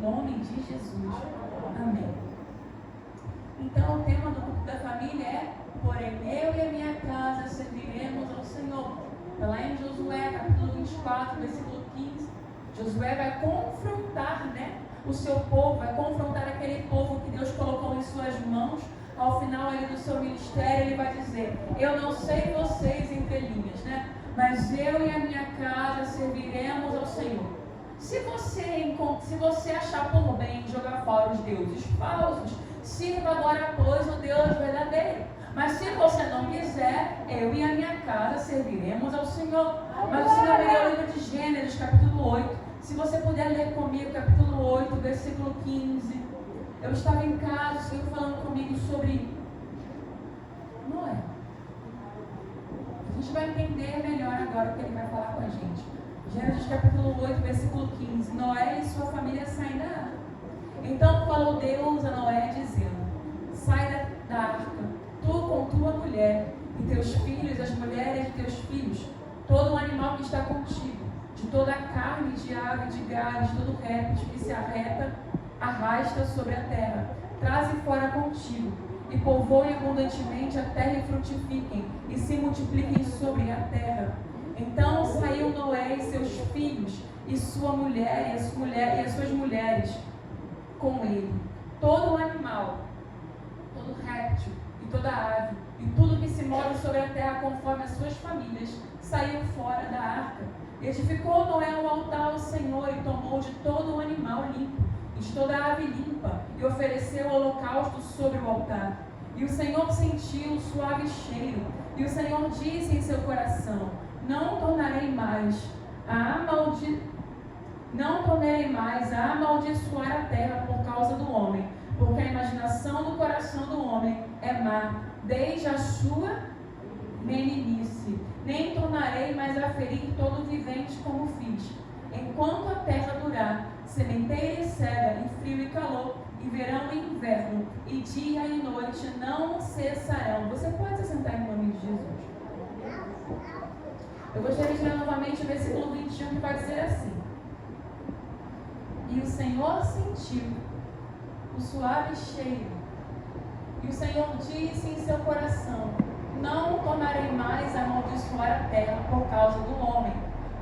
nome de Jesus. Amém. Então, o tema do culto da família é: porém, eu e a minha casa serviremos ao Senhor. Está lá em Josué, capítulo 24, versículo 15. Josué vai confrontar, o seu povo, vai confrontar aquele povo que Deus colocou em suas mãos. Ao final ali do seu ministério, ele vai dizer: eu não sei vocês entre linhas, mas eu e a minha casa serviremos ao Senhor. Se você achar por bem jogar fora os deuses falsos, sirva agora, pois, o Deus verdadeiro. Mas se você não quiser, eu e a minha casa serviremos ao Senhor. Mas o Senhor leu o livro de Gênesis, capítulo 8. Se você puder ler comigo, capítulo 8, versículo 15. Eu estava em casa, o Senhor falando comigo sobre Noé. A gente vai entender melhor agora o que ele vai falar com a gente. Gênesis capítulo 8, versículo 15. Noé e sua família saem da arca. Então falou Deus a Noé, dizendo: sai da arca, tu com tua mulher, e teus filhos, as mulheres de teus filhos, todo o animal que está contigo, de toda a carne, de ave, de gado, de todo réptil que se arrasta sobre a terra, traze fora contigo, e povoem abundantemente a terra e frutifiquem, e se multipliquem sobre a terra. Então saiu Noé e seus filhos, e sua mulher, e as suas mulheres com ele. Todo o animal, todo réptil, e toda ave, e tudo que se move sobre a terra conforme as suas famílias, saiu fora da arca. Edificou Noé um altar ao Senhor, e tomou de todo o animal limpo, e de toda a ave limpa, e ofereceu holocausto sobre o altar. E o Senhor sentiu um suave cheiro, e o Senhor disse em seu coração: não tornarei mais a amaldiçoar a terra por causa do homem, porque a imaginação do coração do homem é má, desde a sua meninice. Nem tornarei mais a ferir todo vivente como fiz. Enquanto a terra durar, sementeira e cega, em frio e calor, e verão e inverno, e dia e noite não cessarão. Você pode se sentar em nome de Jesus. Eu gostaria de ler novamente o versículo 21, que vai dizer assim: e o Senhor sentiu o suave cheiro, e o Senhor disse em seu coração: não tornarei mais a amaldiçoar a terra por causa do homem,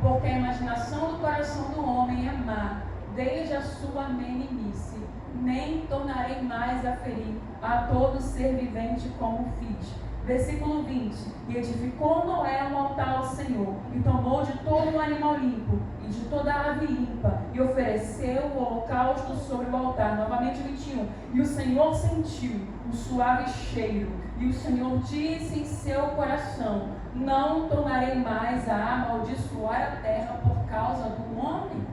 porque a imaginação do coração do homem é má, desde a sua meninice. Nem tornarei mais a ferir a todo ser vivente como fiz. Versículo 20. E edificou Noé um altar ao Senhor, e tomou de todo o animal limpo, e de toda a ave limpa, e ofereceu o holocausto sobre o altar. Novamente 21. E o Senhor sentiu um suave cheiro, e o Senhor disse em seu coração: não tornarei mais a amaldiçoar a terra por causa do homem.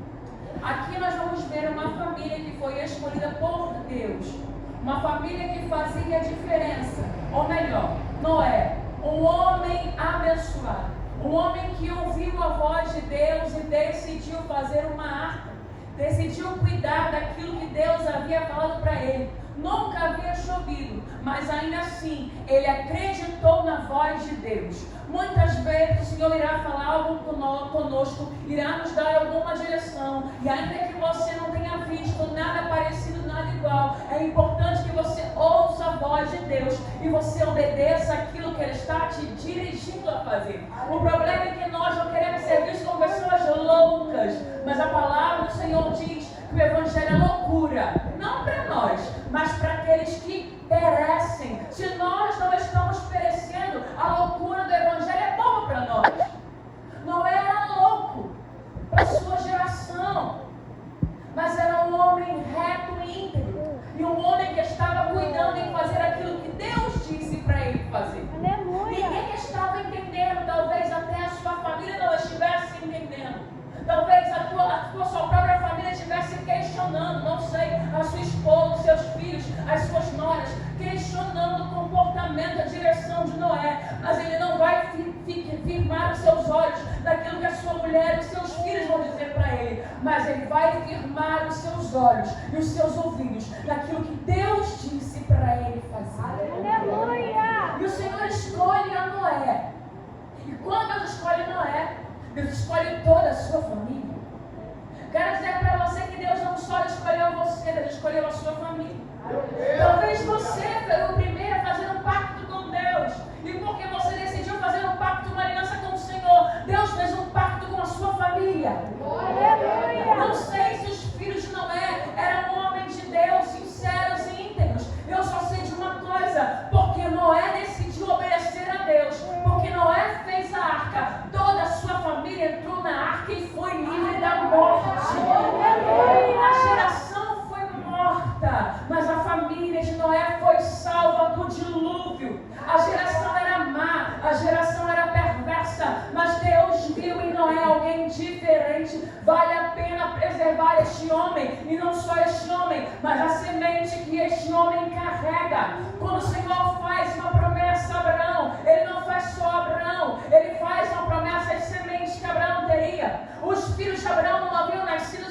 Aqui nós vamos ver uma família que foi escolhida por Deus, uma família que fazia diferença, ou melhor, Noé, um homem abençoado, um homem que ouviu a voz de Deus e decidiu fazer uma arca, decidiu cuidar daquilo que Deus havia falado para ele. Nunca havia chovido, mas ainda assim ele acreditou na voz de Deus. Muitas vezes o Senhor irá falar algo conosco, irá nos dar alguma direção, e ainda que você não tenha visto nada parecido, nada igual, é importante que você ouça a voz de Deus e você obedeça aquilo que Ele está te dirigindo a fazer. O problema é que nós não queremos ser vistos como pessoas loucas, mas a palavra do Senhor diz que o Evangelho é loucura, não para nós, mas para aqueles que perecem. Se nós não estamos perecendo, a loucura do Evangelho é boa para nós. Noé era louco para a sua geração, mas era um homem reto e íntegro, e um homem que estava cuidando em fazer aquilo que Deus disse para ele fazer. Aleluia. Ninguém estava entendendo, talvez até a sua família não estivesse entendendo. Talvez a sua própria família estivesse questionando, não sei, a sua esposa, os seus filhos, as suas noras, questionando o comportamento, a direção de Noé. Mas ele não vai firmar os seus olhos daquilo que a sua mulher e os seus filhos vão dizer para ele, mas ele vai firmar os seus olhos e os seus ouvidos daquilo que Deus disse para ele fazer. Aleluia! E o Senhor escolhe a Noé. E quando Deus escolhe Noé, Deus escolhe toda a sua família. Quero dizer para você que Deus não só escolheu você, Deus escolheu a sua família. Talvez você foi o primeiro a fazer um pacto com Deus. E porque você decidiu fazer um pacto, uma aliança com o Senhor, Deus fez um pacto com a sua família. Não sei se os filhos de Noé eram homens de Deus, sinceros e íntegros. Eu só sei de uma coisa: porque Noé decidiu obedecer a Deus, porque Noé fez a arca, toda a sua família entrou na arca e foi livre da morte. A geração foi morta, mas a família de Noé foi salva do dilúvio. A geração era má, a geração era perversa, mas Deus viu em Noé alguém diferente. Vale a pena preservar este homem, e não só este homem, mas a semente que este homem carrega. Quando o Senhor faz uma promessa a Abraão, Ele não faz só a Abraão, Ele faz uma promessa às sementes que Abraão teria. Os filhos de Abraão não haviam nascido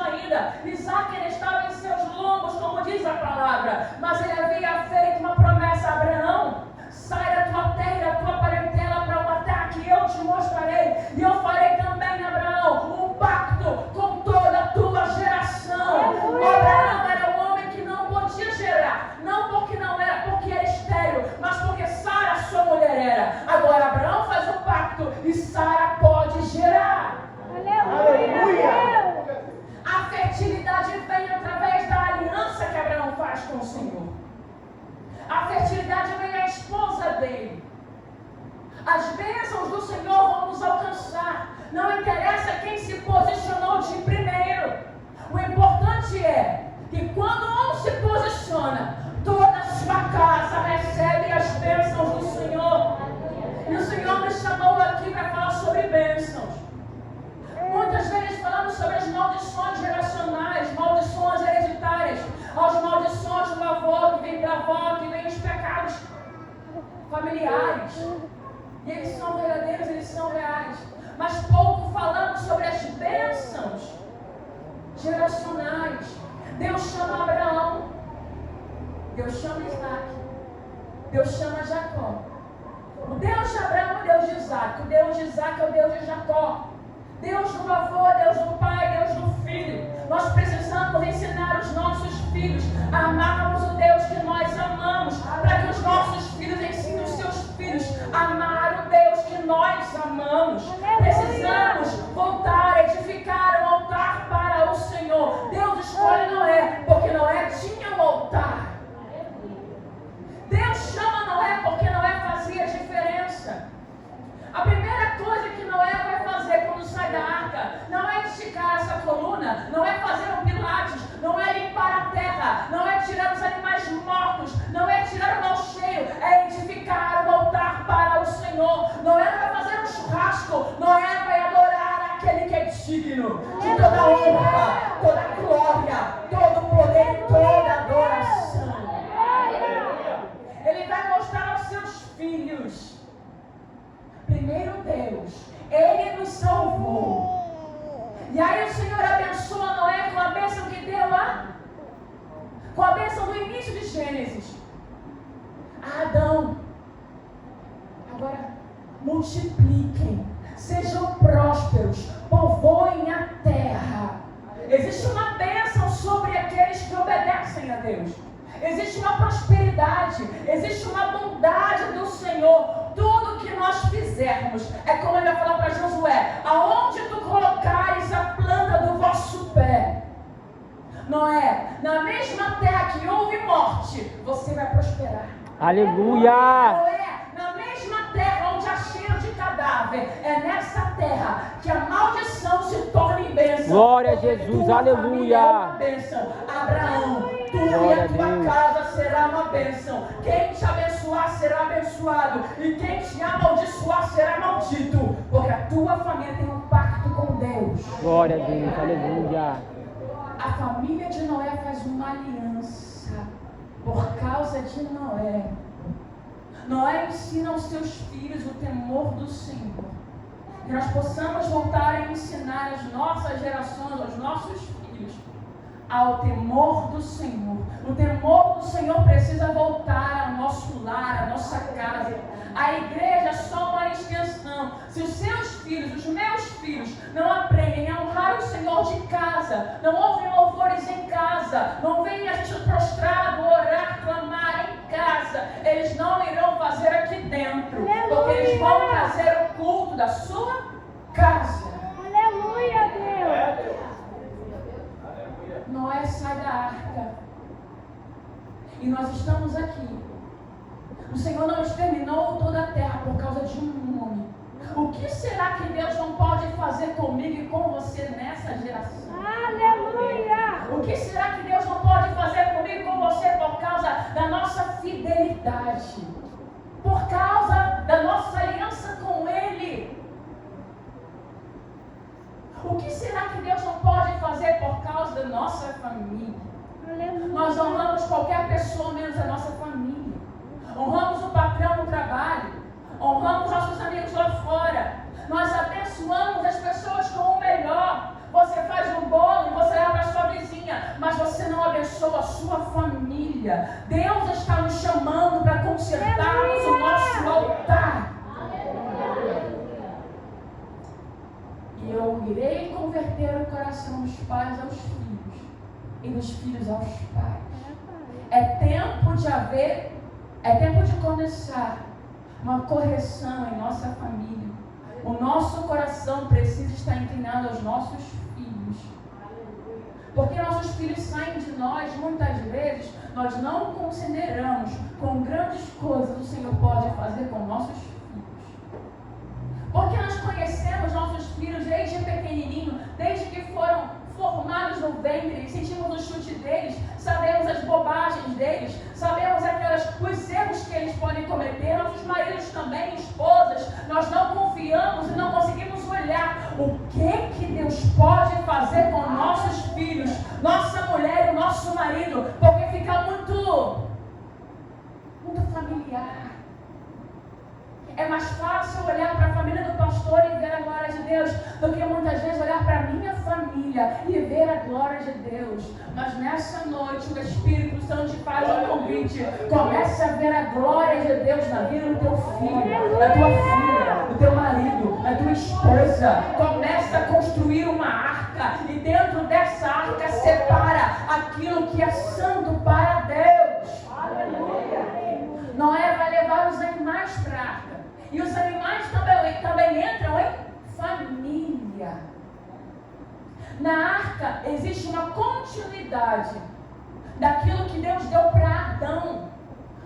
ainda. Isaac ainda estava em seus lombos, como diz a palavra, mas ele havia feito uma promessa a Abraão: sai da tua terra e da tua parentela para uma terra que eu te mostrarei, e eu farei também, Abraão, um pacto com toda a tua geração. Abraão era um homem que não podia gerar, não porque era estéril, mas porque Sara, sua mulher, era. Agora Abraão faz um pacto e Sara pode gerar. Aleluia! A fertilidade vem através da aliança que Abraão faz com o Senhor. A fertilidade vem da esposa dele. As bênçãos do Senhor vão nos alcançar. Não interessa quem se posicionou de primeiro. O importante é que quando um se posiciona, toda a sua casa recebe as bênçãos do Senhor. E o Senhor me chamou aqui para falar sobre bênçãos. Muitas vezes falamos sobre as maldições geracionais, maldições hereditárias, as maldições do avô que vem da avó, que vem os pecados familiares. E eles são verdadeiros, eles são reais. Mas pouco falamos sobre as bênçãos geracionais. Deus chama Abraão, Deus chama Isaac, Deus chama Jacó. O Deus de Abraão é o Deus de Isaac, o Deus de Isaac é o Deus de Jacó. Deus do avô, Deus do pai, Deus do filho. Nós precisamos ensinar os nossos filhos a amarmos o Deus que nós amamos, para que os nossos filhos ensinem os seus filhos a amar o Deus que nós amamos. Precisamos voltar a edificar um altar para o Senhor. Deus escolhe Noé, porque Noé tinha um altar. Deus chama Noé porque Noé fazia diferença. A primeira coisa que Noé vai fazer quando sai da arca não é esticar essa coluna, não é fazer um pilates, não é limpar a terra, não é tirar os animais mortos, não é tirar o mal cheio, é edificar um altar para o Senhor. Noé não vai fazer um churrasco, Noé vai adorar aquele que é digno de toda honra, toda glória, todo poder e toda adoração. Ele vai mostrar aos seus filhos: primeiro Deus, Ele nos salvou. E aí o Senhor abençoa Noé com a bênção que deu lá, com a bênção do início de Gênesis, a Adão. Agora, multipliquem, sejam prósperos, povoem a terra. Existe uma bênção sobre aqueles que obedecem a Deus. Existe uma prosperidade, existe uma bondade do Senhor. Tudo que nós fizermos, é como ele vai falar para Josué: aonde tu colocares a planta do vosso pé, Noé, na mesma terra que houve morte, você vai prosperar. Aleluia! Noé, na mesma terra onde há cheiro de cadáver, é nessa terra que a maldição se torna em bênção. Glória a Jesus, aleluia! É uma bênção. Abraão, tu e a tua casa será uma bênção. Quem te abençoar será abençoado, e quem te amaldiçoar será maldito, porque a tua família tem um pacto com Deus. Glória a Deus, aleluia! A família de Noé faz uma aliança por causa de Noé. Noé ensina aos seus filhos o temor do Senhor. Que nós possamos voltar a ensinar as nossas gerações, aos nossos filhos, ao temor do Senhor. O temor do Senhor precisa voltar ao nosso lar, à nossa casa. A igreja é só uma extensão. Se os seus filhos, os meus filhos, não aprendem a honrar o Senhor de casa, não ouvem louvores em casa, casa, não vem a gente prostrado, orar, clamar em casa, eles não irão fazer aqui dentro, porque eles vão trazer o culto da sua casa. Aleluia, Deus. Noé sai da arca e nós estamos aqui. O Senhor não exterminou toda a terra por causa de um homem. O que será que Deus não pode fazer comigo e com você nessa geração? Aleluia. O que será que Deus não pode fazer comigo e com você por causa da nossa fidelidade? Por causa da nossa aliança com Ele? O que será que Deus não pode fazer por causa da nossa família? Aleluia. Nós honramos qualquer pessoa menos a nossa família. Honramos o patrão no trabalho. Honramos nossos amigos lá fora. Nós abençoamos as pessoas com o melhor. Você faz um bolo e você dá para a sua vizinha, mas você não abençoa a sua família. Deus está nos chamando para consertarmos o nosso altar. E eu irei converter o coração dos pais aos filhos e dos filhos aos pais. É tempo de começar uma correção em nossa família. O nosso coração precisa estar inclinado aos nossos filhos. Porque nossos filhos saem de nós, muitas vezes, nós não consideramos quão grandes coisas o Senhor pode fazer com nossos filhos. Porque nós conhecemos nossos filhos desde pequenininho, desde que foram formados no ventre, sentimos o chute deles, sabemos as bobagens deles, sabemos os erros que eles podem cometer. Nossos maridos também, esposas, nós não confiamos e não conseguimos olhar o que Deus pode fazer com nossos filhos, nossa mulher e o nosso marido, porque fica muito familiar. É mais fácil olhar para a família do pastor e ver a glória de Deus do que muitas vezes olhar para a minha família e ver a glória de Deus. Mas nessa noite o Espírito Santo te faz um convite. Comece a ver a glória de Deus na vida do teu filho, da tua filha, do teu marido, da tua esposa. Comece a construir uma arca e dentro dessa arca separa aquilo que é santo para Deus. Noé vai levar os animais para a arca. E os animais também entram em família. Na arca existe uma continuidade daquilo que Deus deu para Adão.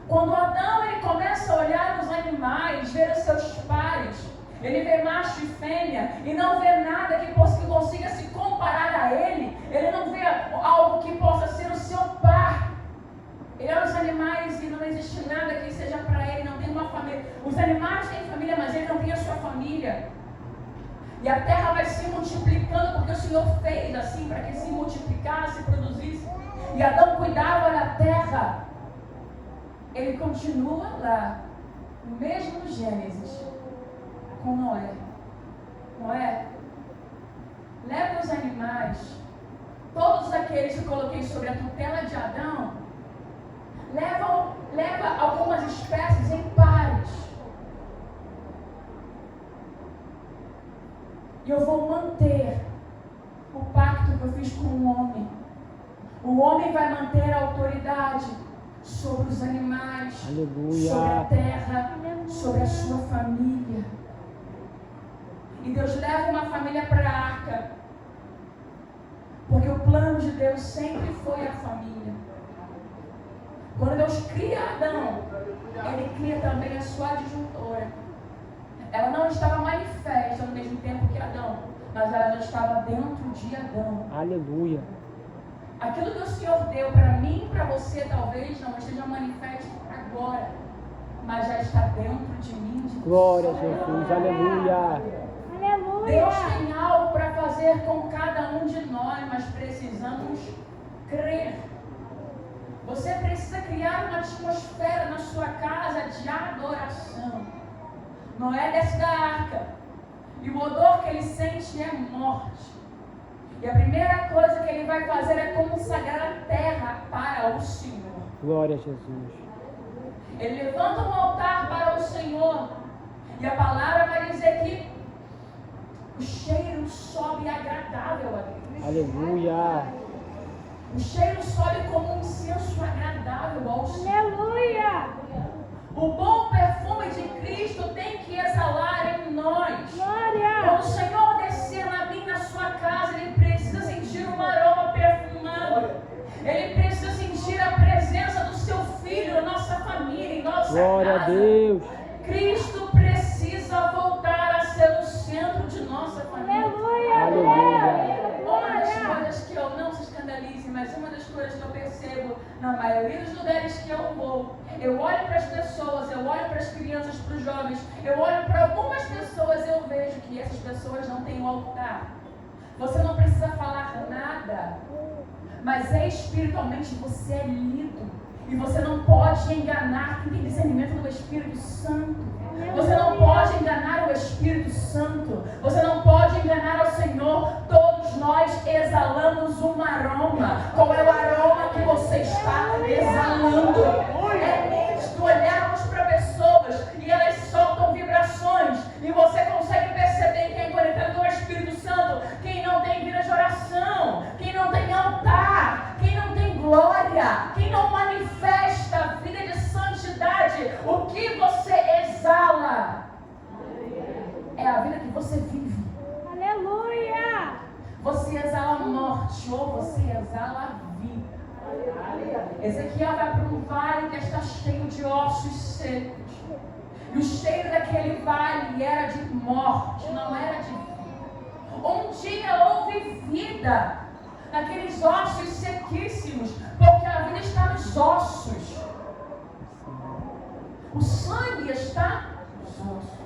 Quando Adão ele começa a olhar os animais, ver os seus pares, ele vê macho e fêmea e não vê nada que consiga se comparar a ele. Ele não vê algo que possa ser o seu par. Ele olha os animais e não existe nada que seja para ele, não tem uma família. Os animais têm família, mas ele não tem a sua família. E a terra vai se multiplicando, porque o Senhor fez assim, para que se multiplicasse, produzisse. E Adão cuidava da terra. Ele continua lá, no mesmo Gênesis, com Noé. Noé, leva os animais, todos aqueles que eu coloquei sobre a tutela de Adão, leva algumas espécies em pares. E eu vou manter o pacto que eu fiz com o homem. O homem vai manter a autoridade sobre os animais, Aleluia. sobre a terra, sobre a sua família. E Deus leva uma família para a arca, porque o plano de Deus sempre foi a família. Quando Deus cria Adão, Ele cria também a sua adjuntora. Ela não estava manifesta no mesmo tempo que Adão, mas ela já estava dentro de Adão. Aleluia. Aquilo que o Senhor deu para mim e para você talvez não esteja manifesto agora, mas já está dentro de mim. Glória a Jesus. Aleluia. Aleluia. Deus tem algo para fazer com cada um de nós, mas precisamos crer. Você precisa criar uma atmosfera na sua casa de adoração. Noé desce da arca e o odor que ele sente é morte. E a primeira coisa que ele vai fazer é consagrar a terra para o Senhor. Glória a Jesus. Ele levanta um altar para o Senhor. E a palavra vai dizer que o cheiro sobe agradável a Deus. Aleluia. O cheiro sobe como um incenso agradável ao Senhor. Aleluia. O bom perfume de Cristo tem que exalar em nós. Glória. Quando o Senhor descer na minha, na sua casa, Ele precisa sentir um aroma perfumado. Ele precisa sentir a presença do seu Filho na nossa família, em nossa Glória casa. a Deus. Cristo precisa voltar a ser o centro de nossa família. Aleluia. Aleluia. Uma das Glória. coisas que eu não se escandalize, mas uma das coisas que eu percebo na maioria dos lugares que eu vou, eu olho para as pessoas, eu olho para as crianças, para os jovens, eu olho para algumas pessoas, eu vejo que essas pessoas não têm um altar. Você não precisa falar nada, mas espiritualmente você é lido. E você não pode enganar quem tem discernimento do Espírito Santo. Você não pode enganar o Espírito Santo. Você não pode enganar ao Senhor. Todos nós exalamos um aroma. Qual é o aroma que você está exalando? É nítido olharmos para pessoas e elas soltam vibrações. E você consegue perceber quem é conectado ao Espírito Santo, quem não tem vida de oração, quem não tem altar, quem não tem glória, quem não manifesta a vida de santidade. O que você exala é a vida que você vive. Aleluia. Você exala a morte ou você exala a vida. Ezequiel vai para um vale que está cheio de ossos secos. E o cheiro daquele vale era de morte, não era de vida. Um dia houve vida naqueles ossos sequíssimos, porque a vida está nos ossos. O sangue está nos ossos.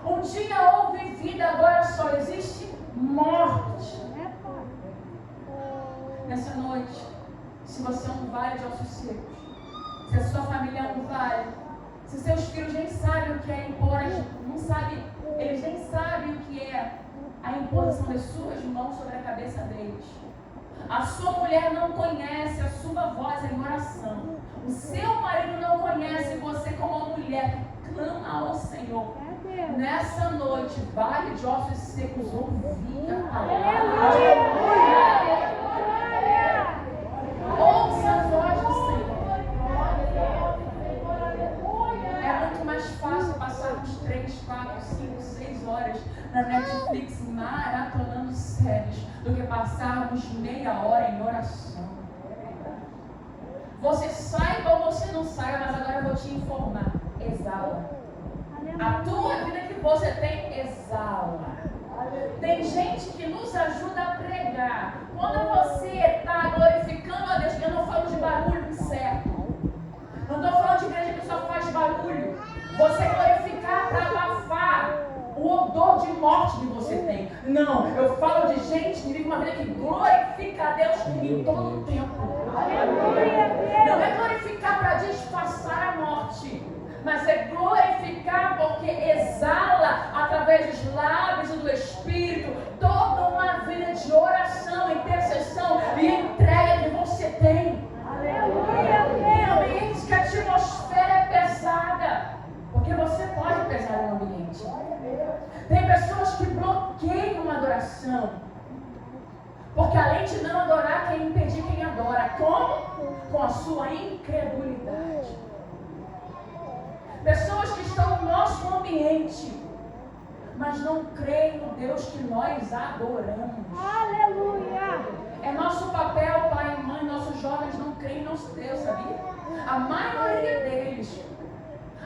Um dia houve vida, agora só existe morte. Nessa noite, se você é um vale de ossos secos, se a sua família é um vale, se seus filhos nem sabem o que é impor, não sabem, eles nem sabem o que é a imposição das suas mãos sobre a cabeça deles. A sua mulher não conhece a sua voz em oração. O seu marido não conhece você como uma mulher que clama ao Senhor. Nessa noite, vale de ossos secos, ouvir a palavra. Ouça a voz do Senhor. É muito mais fácil passarmos 3, 4, 5, 6 horas na Netflix maratonando séries do que passarmos meia hora em oração. Você saiba ou você não saiba, mas agora eu vou te informar. Exala. A tua vida que você tem, exala. Tem gente que nos ajuda a pregar. Quando você está glorificando a Deus, eu não falo de barulho certo. Não estou falando de igreja que só faz barulho. Você glorificar para abafar o odor de morte que você tem. Não, eu falo de gente que vive uma vida que glorifica a Deus em todo o tempo. Não é glorificar para disfarçar a morte, mas é glorificar porque exala através dos lábios e do Espírito toda uma vida de oração, intercessão e entrega que você tem. Em ambientes que a atmosfera é pesada, porque você pode pesar no ambiente. Tem pessoas que bloqueiam a adoração, porque além de não adorar, quer impedir quem adora. Como? Com a sua incredulidade. Pessoas que estão no nosso ambiente, mas não creem no Deus que nós adoramos. Aleluia. É nosso papel, pai e mãe, nossos jovens não creem no nosso Deus, sabia? A maioria deles,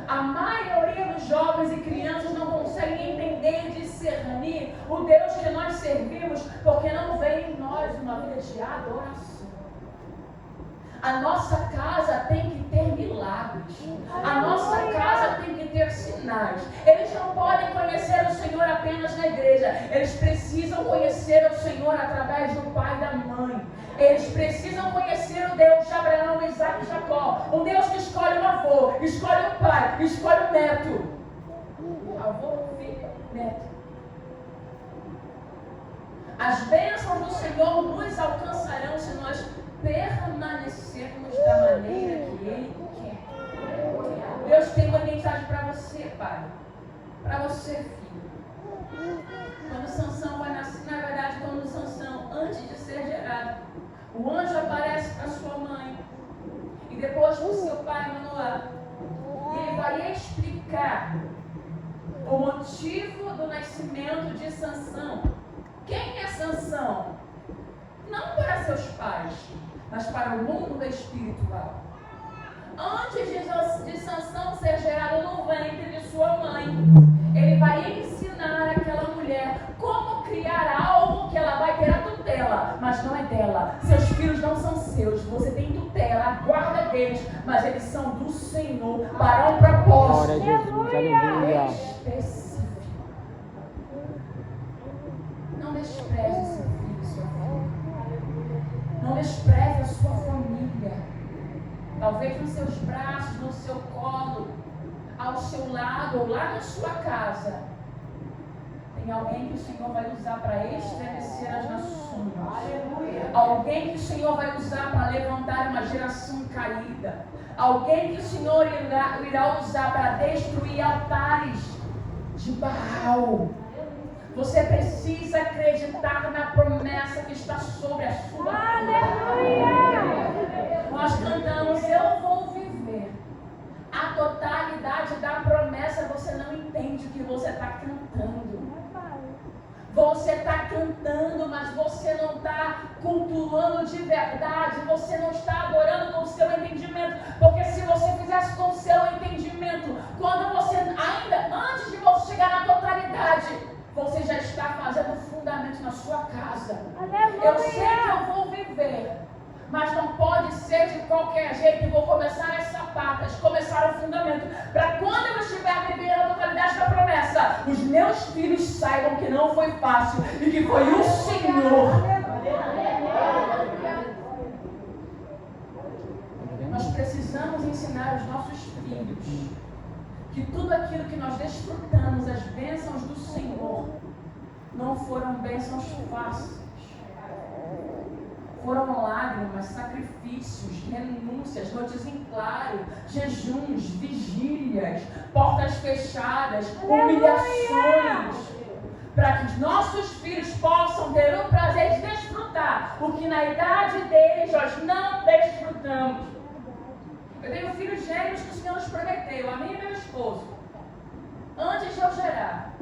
a maioria dos jovens e crianças não conseguem entender e discernir o Deus que nós servimos, porque não vem em nós uma vida de adoração. A nossa casa tem que ter milagres. A nossa casa tem que ter sinais. Eles não podem conhecer o Senhor apenas na igreja. Eles precisam conhecer o Senhor através do pai e da mãe. Eles precisam conhecer o Deus de Abraão, Isaac e Jacó. Um Deus que escolhe o avô, escolhe o pai, escolhe o neto. Avô, filho, neto. As bênçãos do Senhor nos alcançarão se nós permanecermos da maneira que Ele quer. Deus tem uma mensagem para você, pai. Para você, filho. Quando Sansão vai nascer, na verdade, quando Sansão, antes de ser gerado, O anjo aparece para sua mãe e depois para o seu pai Manoá. E ele vai explicar o motivo do nascimento de Sansão. Quem é Sansão? Não para seus pais, mas para o mundo espiritual. Antes de Sansão ser gerado no ventre de sua mãe, ele vai ensinar aquela mulher como criar algo que ela vai ter a tutela, mas não é dela. Seus filhos não são seus, você tem tutela, a guarda deles, mas eles são do Senhor para um propósito. Glória a Jesus, aleluia. Específico. Não despreze seu filho, sua filha. Não despreze a sua família. Talvez nos seus braços, no seu colo, ao seu lado ou lá na sua casa, tem alguém que o Senhor vai usar para estremecer as nações. Aleluia. Alguém que o Senhor vai usar para levantar uma geração caída. Alguém que o Senhor irá usar para destruir altares de Baal. Você precisa acreditar na promessa que está sobre a sua vida. Aleluia. Nós cantamos, eu vou viver. A totalidade da promessa você não entende o que você está cantando. Você está cantando, mas você não está cultuando de verdade. Você não está adorando com o seu entendimento. Porque se você fizesse com o seu entendimento, quando você, ainda antes de você chegar na totalidade, você já está fazendo fundamento na sua casa. Aleluia. Eu sei que eu vou viver, mas não pode ser de qualquer jeito. Eu vou começar as sapatas, começar o fundamento, para quando eu estiver vivendo a totalidade da promessa, os meus filhos saibam que não foi fácil e que foi o Senhor. Nós precisamos ensinar os nossos filhos que tudo aquilo que nós desfrutamos, as bênçãos do Senhor, não foram bênçãos fáceis. Foram lágrimas, sacrifícios, renúncias, noites em claro, jejuns, vigílias, portas fechadas, humilhações, para que os nossos filhos possam ter o prazer de desfrutar o que na idade deles nós não desfrutamos. Eu tenho filhos gêmeos que o Senhor nos prometeu, a mim e meu esposo, antes de eu gerar.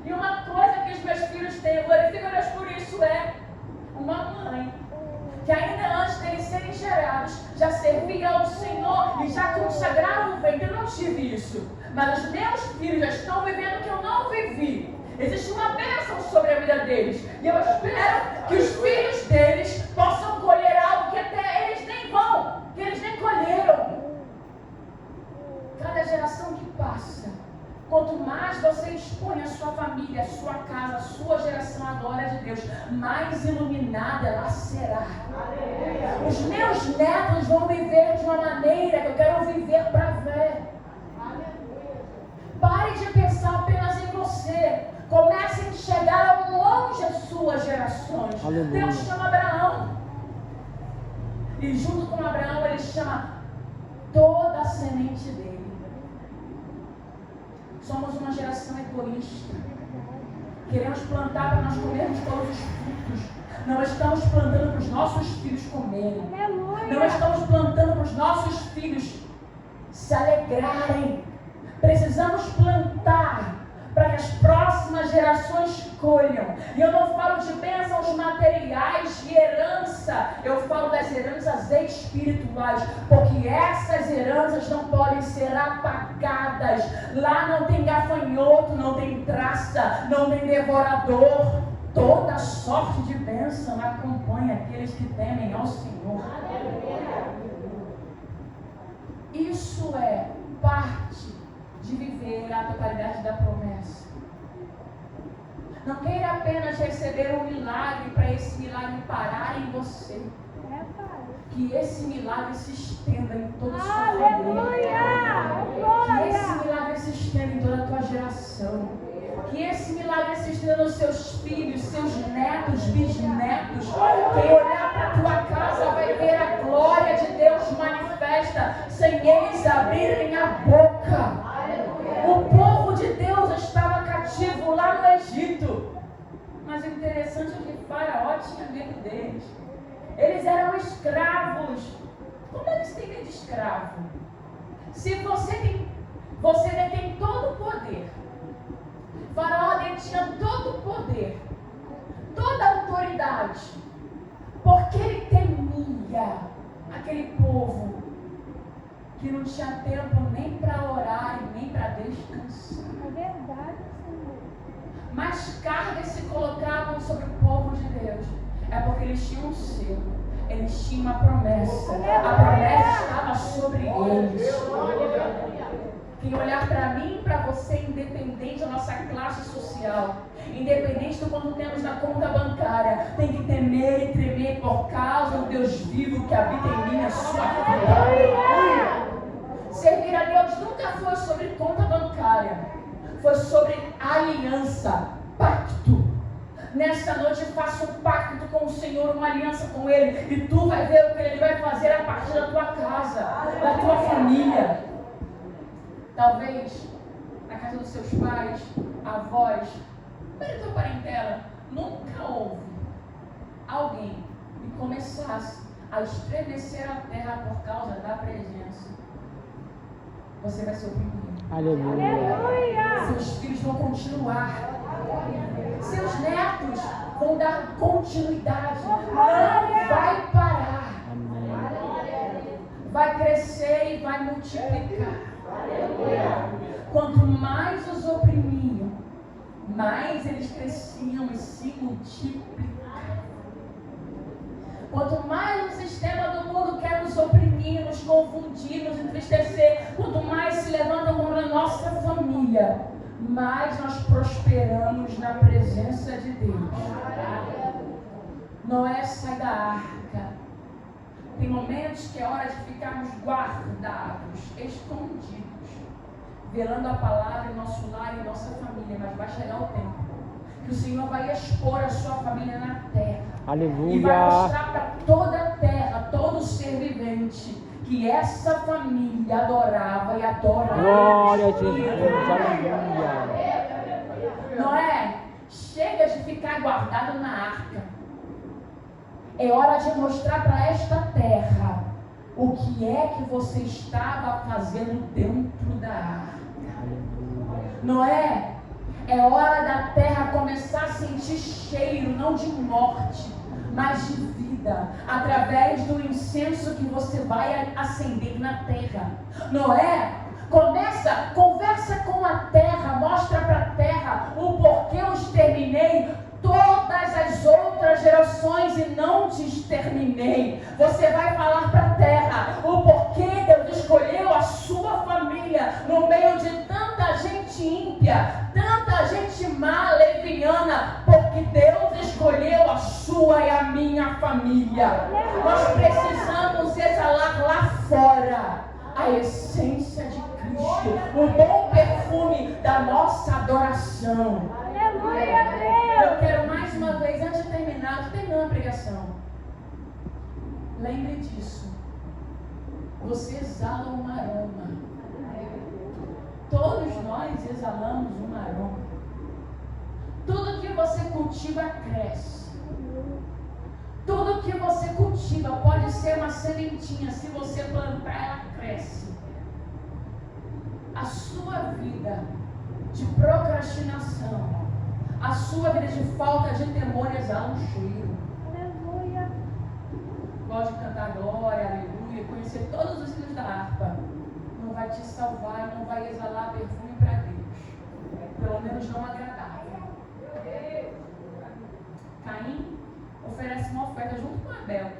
E uma coisa que os meus filhos têm, eu glorifico a Deus por isso, é uma mãe que ainda antes deles serem gerados, já servia ao Senhor e já consagrava o ventre. Eu não tive isso, mas os meus filhos já estão vivendo o que eu não vivi. Existe uma bênção sobre a vida deles, e eu espero que os filhos deles possam colher algo que até eles nem vão, que eles nem colheram. Cada geração que passa, quanto mais você expõe a sua família, a sua casa, a sua geração à glória de Deus, mais iluminada ela será. Aleluia. Os meus netos vão viver de uma maneira que eu quero viver para ver. Aleluia. Pare de pensar apenas em você. Comece a enxergar longe as suas gerações. Aleluia. Deus chama Abraão. E junto com Abraão ele chama toda a semente dele. Somos uma geração egoísta. Queremos plantar para nós comermos todos os frutos. Não estamos plantando para os nossos filhos comerem. Não estamos plantando para os nossos filhos se alegrarem. Precisamos plantar para que as próximas gerações colham. E eu não falo de bênçãos materiais e herança, eu falo das heranças espirituais, porque essas heranças não podem ser apagadas. Lá não tem gafanhoto, não tem traça, não tem devorador. Toda sorte de bênção acompanha aqueles que temem ao Senhor. Isso é parte de viver a totalidade da promessa. Não queira apenas receber um milagre para esse milagre parar em você. Que esse milagre se estenda em toda a sua família. Que esse milagre se estenda em toda a tua geração. Que esse milagre se estenda nos seus filhos, seus netos, bisnetos. Quem olhar para a tua casa vai ver a glória de Deus manifesta sem eles abrirem a boca. O povo de Deus estava cativo lá no Egito. Mas o interessante é que Faraó tinha medo deles. Eles eram escravos. Como é que se tem medo de escravo? Se você detém todo o poder. Faraó detinha todo o poder, toda a autoridade, porque ele temia aquele povo que não tinha tempo nem para orar e nem para descansar. É verdade, Senhor. Mas cargas se colocavam sobre o povo de Deus. É porque eles tinham um selo, eles tinham uma promessa. A promessa estava sobre eles. Quem olhar para mim e para você, independente da nossa classe social, independente do quanto temos na conta bancária, tem que temer e tremer por causa do Deus vivo que habita em mim, a sua vida. Servir a Deus nunca foi sobre conta bancária, foi sobre aliança, pacto. Nesta noite eu faço um pacto com o Senhor, uma aliança com Ele, e tu vai ver o que Ele vai fazer a partir da tua casa, da tua família. Talvez na casa dos seus pais, avós, da tua parentela, nunca houve alguém que começasse a estremecer a terra por causa da presença. Você vai ser o primeiro. Aleluia. Seus filhos vão continuar. Seus netos vão dar continuidade. Não vai parar. Amém. Vai crescer e vai multiplicar. Quanto mais os oprimiam, mais eles cresciam e se multiplicavam. Quanto mais o sistema do mundo quer nos oprimir, nos confundir, nos entristecer, quanto mais se levantam contra a nossa família, mais nós prosperamos na presença de Deus. Noé sai da arca. Tem momentos que é hora de ficarmos guardados, escondidos, velando a palavra em nosso lar e em nossa família, mas vai chegar o tempo que o Senhor vai expor a sua família na terra. Aleluia. E vai mostrar para toda a terra, todo ser vivente, que essa família adorava e adora. Glória a Jesus. Aleluia. Noé, chega de ficar guardado na arca. É hora de mostrar para esta terra o que é que você estava fazendo dentro da arca. Noé, é hora da terra começar a sentir cheiro, não de morte, mas de vida, através do incenso que você vai acender na terra. Noé, conversa com a terra, mostra para a terra o porquê eu exterminei todas as outras gerações e não te exterminei. Você vai falar para a terra o porquê Deus escolheu a sua família no meio de tanta gente ímpia, tanta gente má, leviana, porque Deus escolheu a sua e a minha família. Nós precisamos exalar lá fora a essência de Cristo, o bom perfume da nossa adoração. Aleluia, Deus. Eu quero mais uma vez, antes de terminar a pregação, lembre disso. Você exala um aroma. Todos nós exalamos um aroma. Tudo que você cultiva cresce. Tudo que você cultiva pode ser uma sementinha. Se você plantar, ela cresce. A sua vida de procrastinação, a sua vida de falta de temor exala um cheiro. Aleluia. Gosto de cantar glória, aleluia, conhecer todos os hinos da harpa. Não vai te salvar, não vai exalar perfume para Deus. Pelo menos não agradável. Caim oferece uma oferta junto com Abel.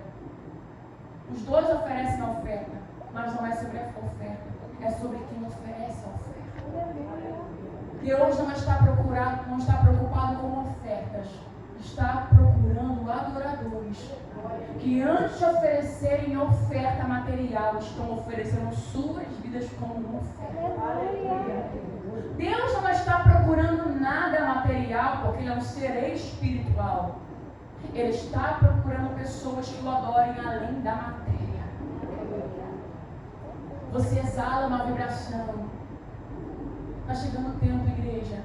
Os dois oferecem a oferta, mas não é sobre a oferta, é sobre quem oferece a oferta. Deus não está preocupado com ofertas, está procurando adoradores que antes de oferecerem oferta material, estão oferecendo suas vidas como uma oferta. Deus não está procurando nada material, porque Ele é um ser espiritual. Ele está procurando pessoas que o adorem além da matéria. Você exala uma vibração. Está chegando o tempo, igreja.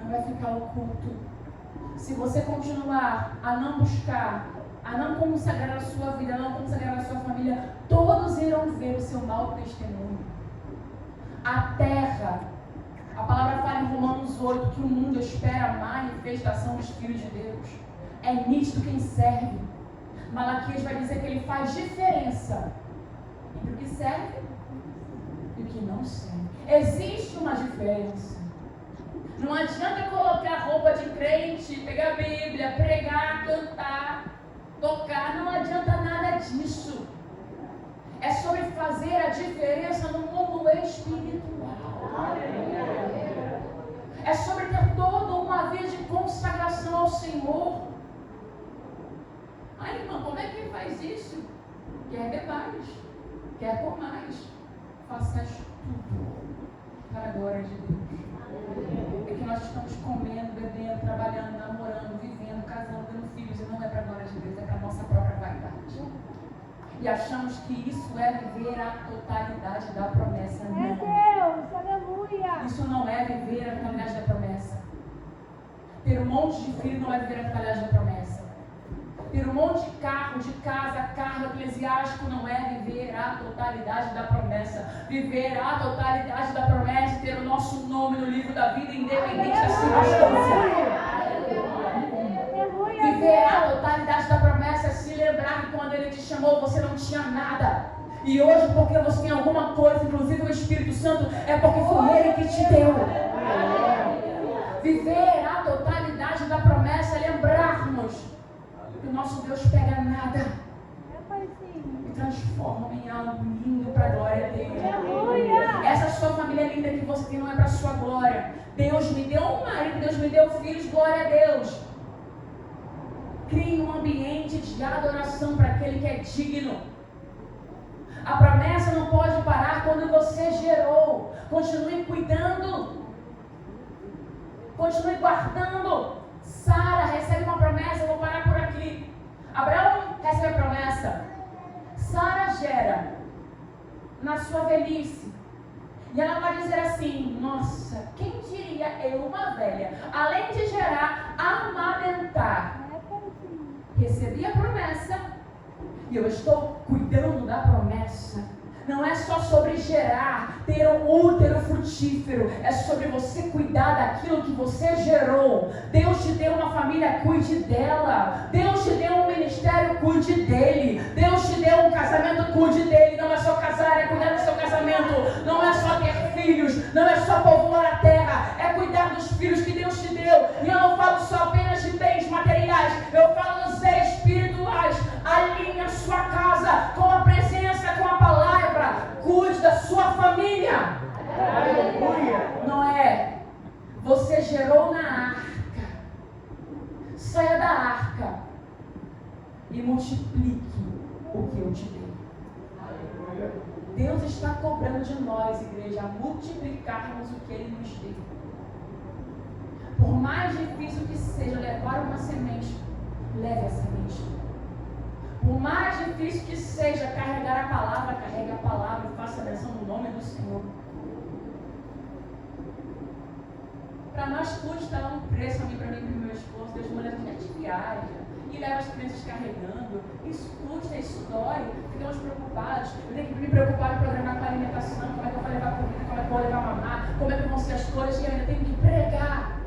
Não vai ficar oculto. Se você continuar a não buscar, a não consagrar a sua vida, a não consagrar viver o seu mau testemunho. A terra, a palavra fala em Romanos 8 que o mundo espera a manifestação dos filhos de Deus. É nítido quem serve. Malaquias vai dizer que ele faz diferença entre o que serve e o que não serve. Existe uma diferença. Não adianta colocar roupa de crente, pegar a Bíblia, pregar, cantar, tocar. Não adianta nada disso. É sobre fazer a diferença no mundo espiritual. É sobre ter toda uma vida de consagração ao Senhor. Ai, irmão, como é que faz isso? Quer bebais, quer comais, faças tudo para a glória de Deus. É que nós estamos comendo, bebendo, trabalhando, namorando, vivendo, casando, tendo filhos, e não é para a glória de Deus, é para a nossa própria vaidade. E achamos que isso é viver a totalidade da promessa. Não. É Deus, aleluia. Isso não é viver a totalidade da promessa. Ter um monte de filho não é viver a totalidade da promessa. Ter um monte de carro, de casa, carro eclesiástico não é viver a totalidade da promessa. Viver a totalidade da promessa, ter o nosso nome no livro da vida, independente da circunstância. Viver a totalidade da promessa é se lembrar que quando Ele te chamou, você não tinha nada. E hoje, porque você tem alguma coisa, inclusive o Espírito Santo, é porque foi Ele que te deu. Viver a totalidade da promessa é lembrarmos que o nosso Deus pega nada e transforma em algo lindo para a glória dele. Essa sua família linda que você tem não é para a sua glória. Deus me deu um marido, Deus me deu filhos, glória a Deus. Crie um ambiente de adoração para aquele que é digno. A promessa não pode parar quando você gerou. Continue cuidando. Continue guardando. Sara recebe uma promessa, eu vou parar por aqui. Abraão recebe a promessa. Sara gera na sua velhice. E ela vai dizer assim: nossa, quem diria eu, uma velha, além de gerar, amamentar. Recebi a promessa e eu estou cuidando da promessa. Não é só sobre gerar, ter um útero frutífero. É sobre você cuidar daquilo que você gerou. Deus te deu uma família, cuide dela. Deus te deu um ministério, cuide dele. Deus te deu um casamento, cuide dele. Não é só casar, é cuidar do seu casamento. Não é só ter filhos, não é só povoar a terra. É cuidar dos filhos que Deus te deu. E eu não falo só apenas de bens materiais. Eu falo dos espirituais. Alinhe a sua casa com a presença, com a palavra. Cuide da sua família. Não é? Você gerou na arca. Saia da arca e multiplique o que eu te dei. Deus está cobrando de nós, igreja, multiplicarmos o que Ele nos deu. Por mais difícil que seja levar uma semente, leve a semente. Por mais difícil que seja carregar a palavra, carregue a palavra e faça a menção no nome do Senhor. Para nós custa um preço, para mim e para o meu esposo, Deus manda que a gente viaja e leva as crianças carregando. Isso custa, isso dói, ficamos preocupados. Eu tenho que me preocupar em programar com a alimentação, como é que eu vou levar comida, como é que eu vou levar mamar, como é que vão ser as coisas, e eu ainda tenho que pregar.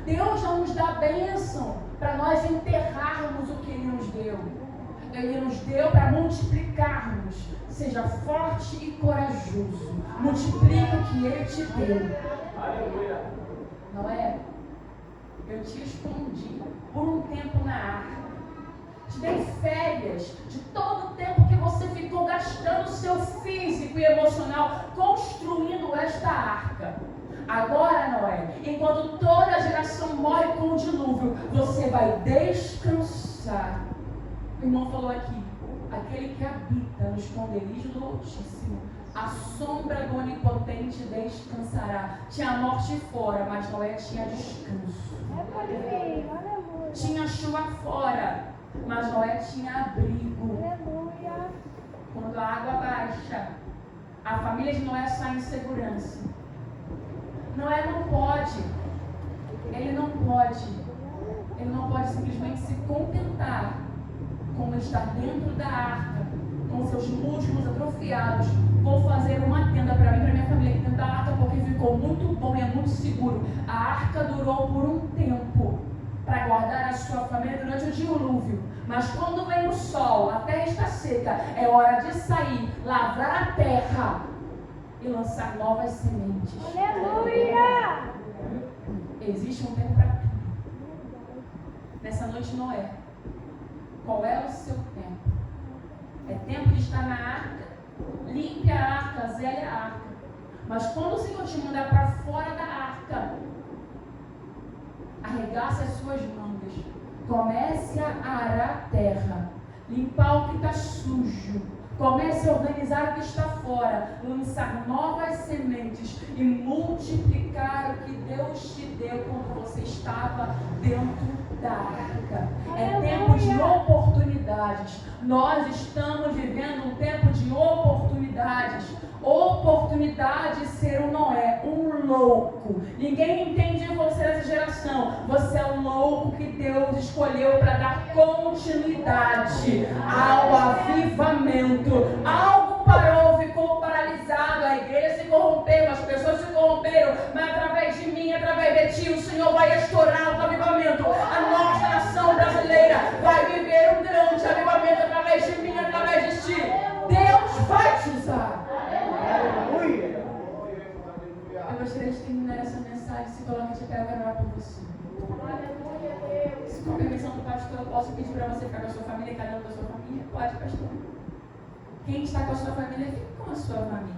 Deus não nos dá bênção para nós enterrarmos o que Ele nos deu. Ele nos deu para multiplicarmos. Seja forte e corajoso. Multiplica o que Ele te deu. Não é? Eu te escondi por um tempo na arca. Te dei férias de todo o tempo que você ficou gastando o seu físico e emocional construindo esta arca. Agora, Noé, enquanto toda a geração morre com o dilúvio, você vai descansar. O irmão falou aqui: aquele que habita no esconderijo do Altíssimo, a sombra do Onipotente descansará. Tinha morte fora, mas Noé tinha descanso. Tinha chuva fora, mas Noé tinha abrigo. Quando a água baixa, a família de Noé sai em segurança. Noé não pode, ele não pode simplesmente se contentar com estar dentro da arca com seus músculos atrofiados, vou fazer uma tenda para mim e para minha família aqui dentro da arca, porque ficou muito bom e é muito seguro. A arca durou por um tempo para guardar a sua família durante o dilúvio. Mas quando vem o sol, a terra está seca, é hora de sair, lavrar a terra e lançar novas sementes. Aleluia! Existe um tempo para tudo. Nessa noite, Noé, qual é o seu tempo? É tempo de estar na arca, limpe a arca, zele a arca. Mas quando o Senhor te mandar para fora da arca, arregace as suas mangas, comece a arar a terra, limpar o que está sujo, comece a organizar o que está fora, lançar novas sementes e multiplicar o que Deus te deu quando você estava dentro da arca. É tempo de oportunidades. Nós estamos vivendo um tempo de oportunidades. Oportunidade de ser um Noé, um louco. Ninguém entende você nessa geração. Você é o louco que Deus escolheu para dar continuidade ao avivamento. Algo parou, ficou paralisado. A igreja se corrompeu, as pessoas se corromperam. Mas através de mim, através de ti, o Senhor vai estourar o avivamento. A nossa nação brasileira vai viver um grande avivamento através de mim, através de ti. Deus vai te usar. Eu gostaria de terminar essa mensagem. Se coloque de pé, eu quero orar por você. Se com a permissão do pastor, eu posso pedir para você ficar com a sua família, cada um com a sua família? Pode, pastor. Quem está com a sua família, fique com a sua família.